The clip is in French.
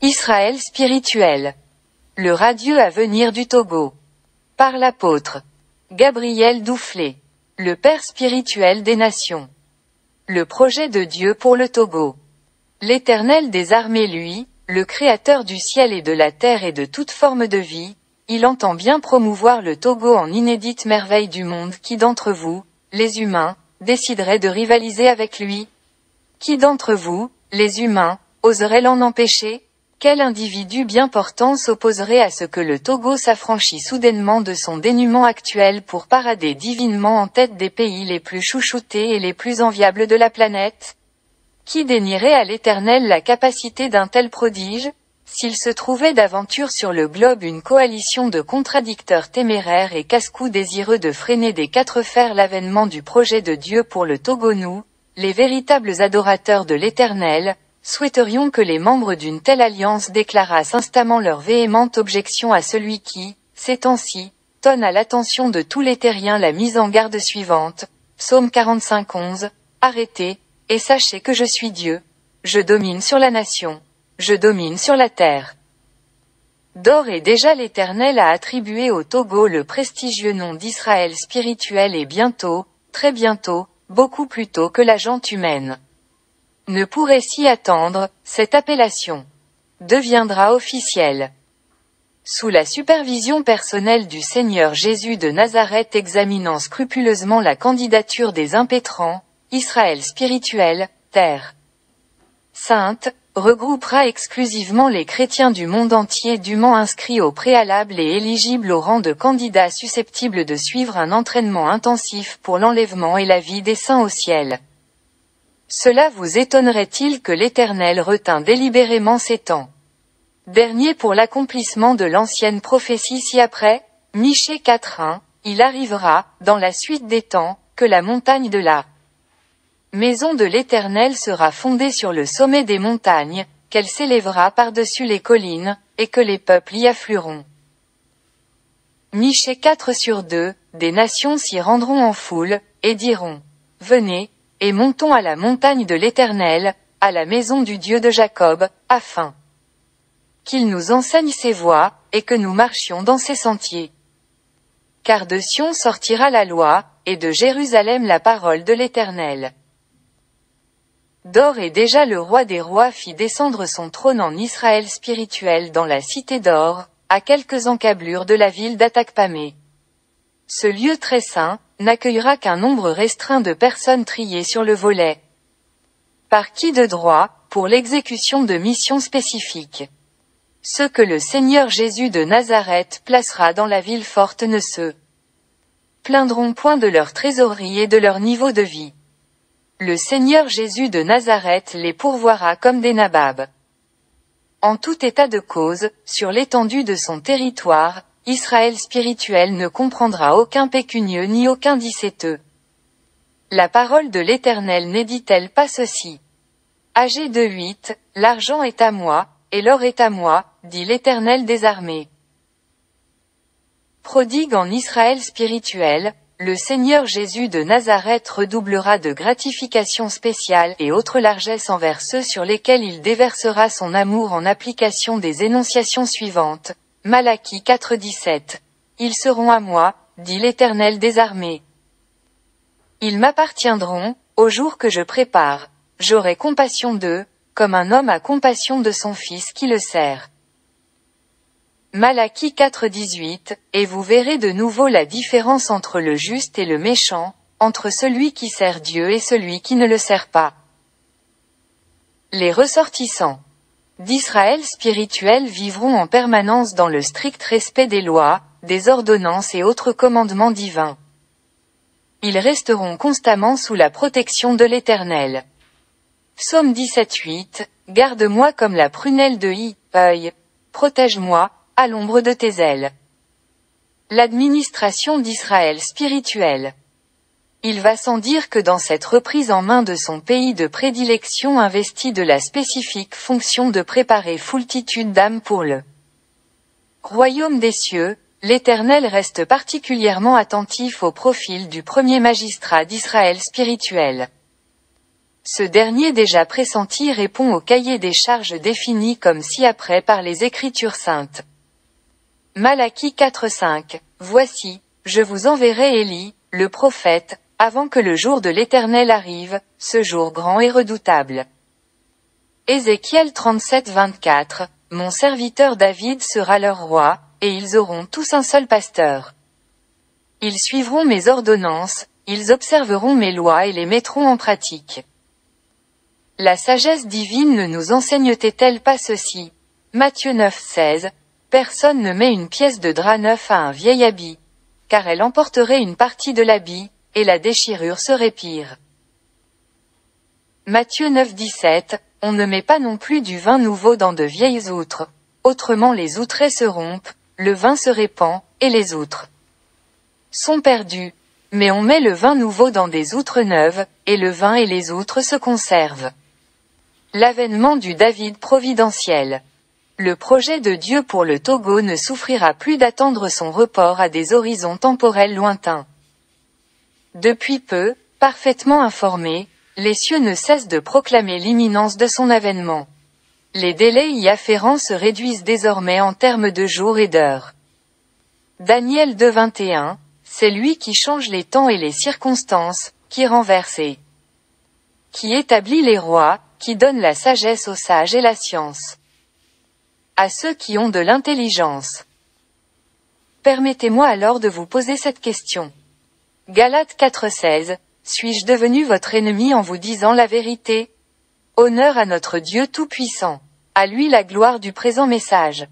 Israël spirituel. Le radieux avenir du Togo. Par l'apôtre Gabriel Doufflet. Le Père spirituel des nations. Le projet de Dieu pour le Togo. L'Éternel des armées lui, le Créateur du ciel et de la terre et de toute forme de vie, il entend bien promouvoir le Togo en inédite merveille du monde. Qui d'entre vous, les humains, déciderait de rivaliser avec lui? Qui d'entre vous, les humains, oserait l'en empêcher? Quel individu bien portant s'opposerait à ce que le Togo s'affranchit soudainement de son dénuement actuel pour parader divinement en tête des pays les plus chouchoutés et les plus enviables de la planète? Qui dénierait à l'Éternel la capacité d'un tel prodige? S'il se trouvait d'aventure sur le globe une coalition de contradicteurs téméraires et casse-cou désireux de freiner des quatre fers l'avènement du projet de Dieu pour le Togo, nous, les véritables adorateurs de l'Éternel, souhaiterions que les membres d'une telle alliance déclarassent instamment leur véhémente objection à celui qui, ces temps-ci, tonne à l'attention de tous les terriens la mise en garde suivante. Psaume 45:11. Arrêtez, et sachez que je suis Dieu. Je domine sur la nation. Je domine sur la terre. D'ores et déjà l'Éternel a attribué au Togo le prestigieux nom d'Israël spirituel et bientôt, très bientôt, beaucoup plus tôt que la gente humaine ne pourrait s'y attendre, cette appellation deviendra officielle. Sous la supervision personnelle du Seigneur Jésus de Nazareth examinant scrupuleusement la candidature des impétrants, Israël spirituel, terre sainte, regroupera exclusivement les chrétiens du monde entier dûment inscrits au préalable et éligibles au rang de candidats susceptibles de suivre un entraînement intensif pour l'enlèvement et la vie des saints au ciel. Cela vous étonnerait-il que l'Éternel retint délibérément ces temps derniers pour l'accomplissement de l'ancienne prophétie ci-après? Michée 4:1, il arrivera, dans la suite des temps, que la montagne de la maison de l'Éternel sera fondée sur le sommet des montagnes, qu'elle s'élèvera par-dessus les collines, et que les peuples y afflueront. Michée 4:2, des nations s'y rendront en foule, et diront: Venez, et montons à la montagne de l'Éternel, à la maison du Dieu de Jacob, afin qu'il nous enseigne ses voies, et que nous marchions dans ses sentiers. Car de Sion sortira la loi, et de Jérusalem la parole de l'Éternel. D'ores et déjà le roi des rois fit descendre son trône en Israël spirituel dans la cité d'or, à quelques encablures de la ville d'Atakpamé. Ce lieu très saint n'accueillera qu'un nombre restreint de personnes triées sur le volet. Par qui de droit, pour l'exécution de missions spécifiques. Ceux que le Seigneur Jésus de Nazareth placera dans la ville forte ne se plaindront point de leur trésorerie et de leur niveau de vie. Le Seigneur Jésus de Nazareth les pourvoira comme des nababs. En tout état de cause, sur l'étendue de son territoire, Israël spirituel ne comprendra aucun pécunieux ni aucun dicéteux. La parole de l'Éternel n'est dit-elle pas ceci? Ag 2:8, l'argent est à moi, et l'or est à moi, dit l'Éternel des armées. Prodigue en Israël spirituel, le Seigneur Jésus de Nazareth redoublera de gratifications spéciales et autres largesses envers ceux sur lesquels il déversera son amour en application des énonciations suivantes. Malachie 4:17. Ils seront à moi, dit l'Éternel des armées. Ils m'appartiendront, au jour que je prépare. J'aurai compassion d'eux, comme un homme a compassion de son fils qui le sert. Malachie 4:18, et vous verrez de nouveau la différence entre le juste et le méchant, entre celui qui sert Dieu et celui qui ne le sert pas. Les ressortissants d'Israël spirituel vivront en permanence dans le strict respect des lois, des ordonnances et autres commandements divins. Ils resteront constamment sous la protection de l'Éternel. Psaume 17:8, garde-moi comme la prunelle de œil, protège-moi, à l'ombre de tes ailes. L'administration d'Israël spirituel. Il va sans dire que dans cette reprise en main de son pays de prédilection investi de la spécifique fonction de préparer foultitude d'âmes pour le royaume des cieux, l'Éternel reste particulièrement attentif au profil du premier magistrat d'Israël spirituel. Ce dernier déjà pressenti répond au cahier des charges défini comme ci-après par les Écritures saintes. Malachie 4:5. Voici, je vous enverrai Élie, le prophète, avant que le jour de l'Éternel arrive, ce jour grand et redoutable. Ézéchiel 37:24. Mon serviteur David sera leur roi, et ils auront tous un seul pasteur. Ils suivront mes ordonnances, ils observeront mes lois et les mettront en pratique. La sagesse divine ne nous enseigne-t-elle pas ceci? Matthieu 9:16. Personne ne met une pièce de drap neuf à un vieil habit, car elle emporterait une partie de l'habit, et la déchirure serait pire. Matthieu 9:17. On ne met pas non plus du vin nouveau dans de vieilles outres, autrement les outrées se rompent, le vin se répand, et les outres sont perdues. Mais on met le vin nouveau dans des outres neuves, et le vin et les outres se conservent. L'avènement du David providentiel. Le projet de Dieu pour le Togo ne souffrira plus d'attendre son report à des horizons temporels lointains. Depuis peu, parfaitement informés, les cieux ne cessent de proclamer l'imminence de son avènement. Les délais y afférents se réduisent désormais en termes de jours et d'heures. Daniel 2:21, c'est lui qui change les temps et les circonstances, qui renverse et qui établit les rois, qui donne la sagesse aux sages et la science à ceux qui ont de l'intelligence. Permettez-moi alors de vous poser cette question. Galates 4:16, suis-je devenu votre ennemi en vous disant la vérité? Honneur à notre Dieu Tout-Puissant. À lui la gloire du présent message.